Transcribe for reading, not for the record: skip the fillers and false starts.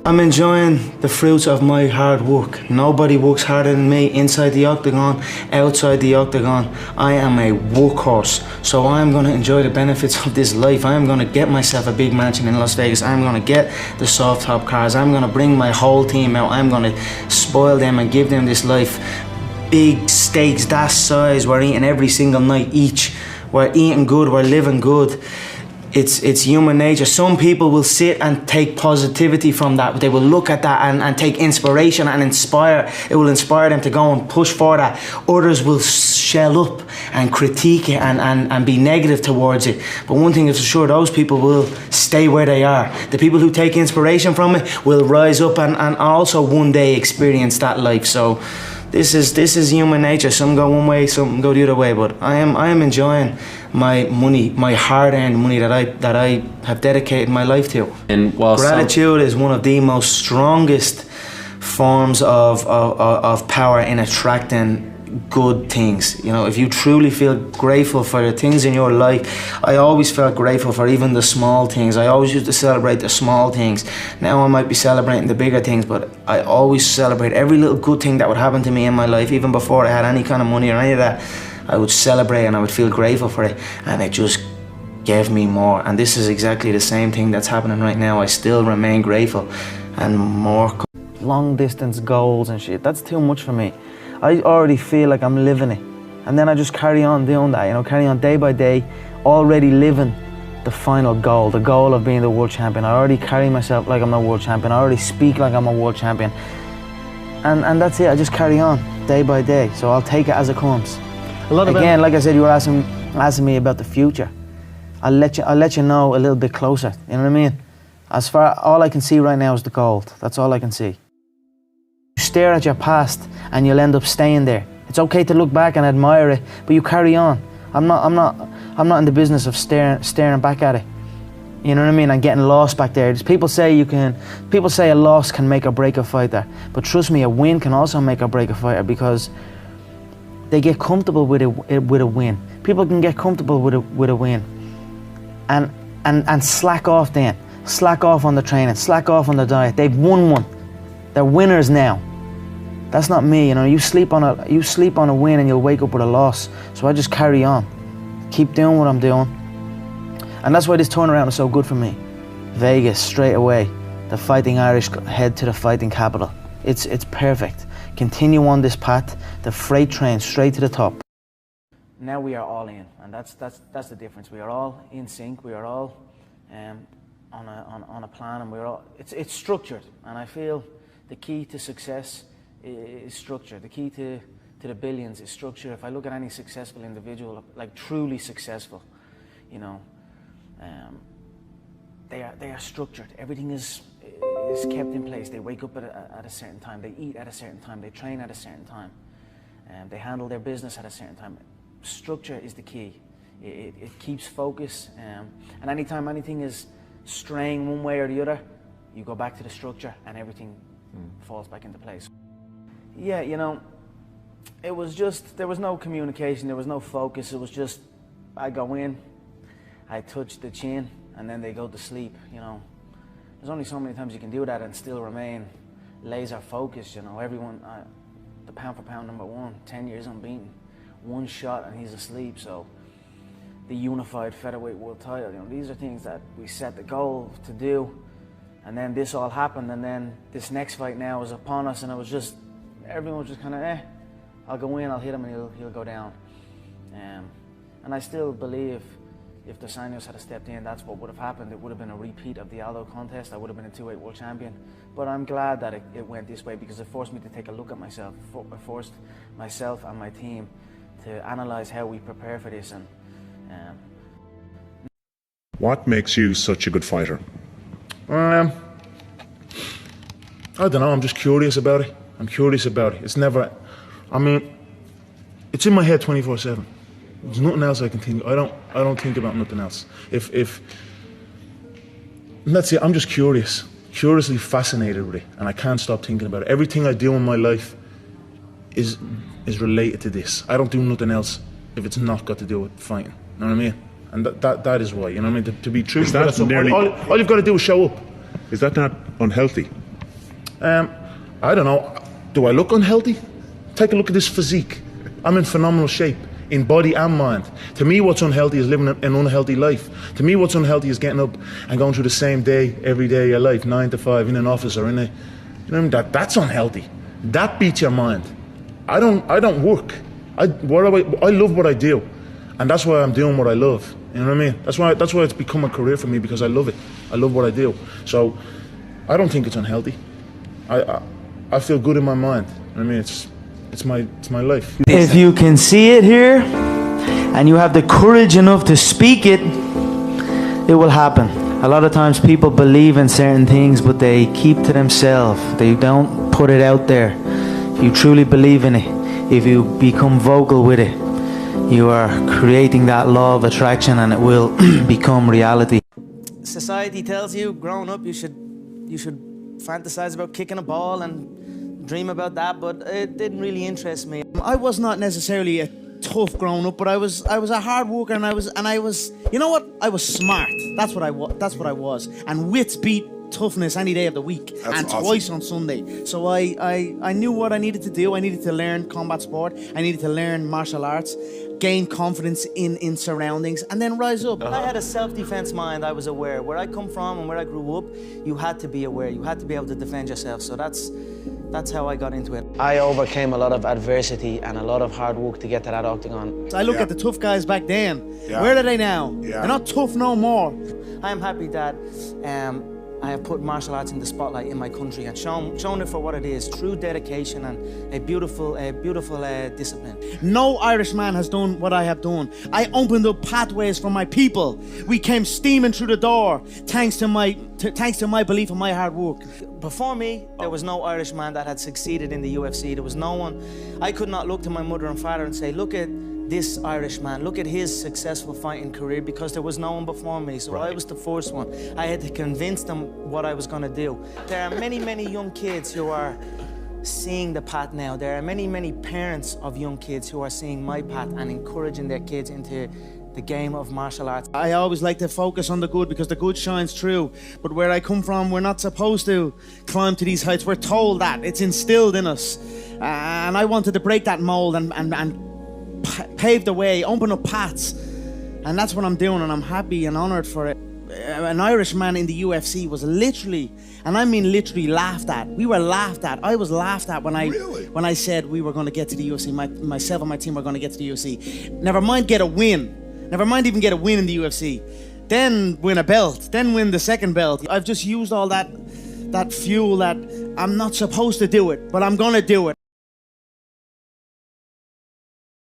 I'm enjoying the fruits of my hard work. Nobody works harder than me inside the octagon, outside the octagon. I am a workhorse, so I'm going to enjoy the benefits of this life. I'm going to get myself a big mansion in Las Vegas. I'm going to get the soft top cars. I'm going to bring my whole team out. I'm going to spoil them and give them this life. Big steaks that size, we're eating every single night each. We're eating good, we're living good. It's human nature. Some people will sit and take positivity from that. They will look at that and take inspiration and inspire. It will inspire them to go and push for that. Others will shell up and critique it and be negative towards it. But one thing is for sure, those people will stay where they are. The people who take inspiration from it will rise up and also one day experience that life. So this is human nature. Some go one way, some go the other way. But I am enjoying my money, my hard-earned money that I have dedicated my life to. And while gratitude is one of the most strongest forms of power in attracting good things. You know, if you truly feel grateful for the things in your life, I always felt grateful for even the small things. I always used to celebrate the small things. Now I might be celebrating the bigger things, but I always celebrate every little good thing that would happen to me in my life. Even before I had any kind of money or any of that, I would celebrate and I would feel grateful for it, and it just gave me more. And this is exactly the same thing that's happening right now. I still remain grateful and more. Long distance goals and shit, that's too much for me. I already feel like I'm living it, and then I just carry on doing that, you know, carry on day by day, already living the final goal, the goal of being the world champion. I already carry myself like I'm a world champion. I already speak like I'm a world champion, and that's it. I just carry on day by day, so I'll take it as it comes. Again, like I said, you were asking me about the future. I'll let you know a little bit closer, you know what I mean? As far, all I can see right now is the gold. That's all I can see. You stare at your past and you'll end up staying there. It's okay to look back and admire it, but you carry on. I'm not in the business of staring back at it. You know what I mean? And getting lost back there. People say a loss can make or break a fighter, but trust me, a win can also make or break a fighter, because they get comfortable with a win. People can get comfortable with a win, and slack off then. Slack off on the training, slack off on the diet. They've won one. They're winners now. That's not me, you know. You sleep on a win and you'll wake up with a loss. So I just carry on, keep doing what I'm doing, and that's why this turnaround is so good for me. Vegas straight away. The Fighting Irish head to the fighting capital. It's perfect. Continue on this path, the freight train straight to the top. Now we are all in, and that's the difference. We are all in sync. We are all on a plan, and we're all. It's structured, and I feel the key to success is structure. The key to the billions is structure. If I look at any successful individual, like truly successful, you know, they are structured. Everything is kept in place. They wake up at a certain time, they eat at a certain time, they train at a certain time, and they handle their business at a certain time. Structure is the key. It keeps focus, and anytime anything is straying one way or the other, you go back to the structure and everything falls back into place. Yeah, you know, it was just, there was no communication, there was no focus. It was just, I go in, I touch the chin, and then they go to sleep, you know. There's only so many times you can do that and still remain laser focused, you know. Everyone, the pound for pound #1, 10 years unbeaten, one shot and he's asleep. So the unified featherweight world title, you know, these are things that we set the goal to do, and then this all happened, and then this next fight now is upon us, and it was just, everyone was just kind of, I'll go in, I'll hit him, and he'll go down. And I still believe if Dos Anjos had stepped in, that's what would have happened. It would have been a repeat of the Aldo contest. I would have been a 2-weight world champion. But I'm glad that it went this way, because it forced me to take a look at myself. It forced myself and my team to analyze how we prepare for this. And what makes you such a good fighter? I don't know, I'm just curious about it. I'm curious about it. It's never, I mean, it's in my head 24/7. There's nothing else I can think. I don't think about nothing else. And that's it. I'm just curiously fascinated with it, and I can't stop thinking about it. Everything I do in my life is related to this. I don't do nothing else if it's not got to do with fighting. You know what I mean? And that is why. You know what I mean? To be true. Is that all you've got to do is show up. Is that not unhealthy? I don't know. Do I look unhealthy? Take a look at this physique. I'm in phenomenal shape, in body and mind. To me, what's unhealthy is living an unhealthy life. To me, what's unhealthy is getting up and going through the same day every day of your life, 9 to 5, in an office or in a, you know what I mean? That's unhealthy. That beats your mind. I don't work. I love what I do, and that's why I'm doing what I love. You know what I mean? That's why it's become a career for me, because I love it. I love what I do. So I don't think it's unhealthy. I feel good in my mind. I mean, it's my life. If you can see it here and you have the courage enough to speak it, it will happen. A lot of times people believe in certain things, but they keep to themselves. They don't put it out there. If you truly believe in it, if you become vocal with it, you are creating that law of attraction, and it will become reality. Society tells you growing up you should fantasize about kicking a ball and dream about that, but it didn't really interest me. I was not necessarily a tough growing up, but I was a hard worker, and I was you know what? I was smart. That's what I was. And wits beat toughness any day of the week. That's and awesome. Twice on Sunday. So I knew what I needed to do. I needed to learn combat sport. I needed to learn martial arts, gain confidence in surroundings, and then rise up. I had a self-defense mind. I was aware. Where I come from and where I grew up, you had to be aware. You had to be able to defend yourself. So that's how I got into it. I overcame a lot of adversity and a lot of hard work to get to that octagon. I look at the tough guys back then. Yeah. Where are they now? Yeah. They're not tough no more. I am happy that I have put martial arts in the spotlight in my country and shown it for what it is, true dedication and a beautiful discipline. No Irish man has done what I have done. I opened up pathways for my people. We came steaming through the door thanks to my belief and my hard work. Before me, there was no Irish man that had succeeded in the UFC. There was no one. I could not look to my mother and father and say, look at this Irish man, look at his successful fighting career, because there was no one before me. So I was the first one. I had to convince them what I was going to do. There are many, many young kids who are seeing the path now. There are many, many parents of young kids who are seeing my path and encouraging their kids into the game of martial arts. I always like to focus on the good, because the good shines through. But where I come from, we're not supposed to climb to these heights. We're told that. It's instilled in us. And I wanted to break that mold and pave the way, open up paths. And that's what I'm doing, and I'm happy and honored for it. An Irishman in the UFC was literally, and I mean literally, laughed at. We were laughed at. I was laughed at when I said we were going to get to the UFC. Myself and my team were going to get to the UFC. Never mind get a win. Never mind even get a win in the UFC. Then win a belt. Then win the second belt. I've just used all that fuel that I'm not supposed to do it, but I'm going to do it.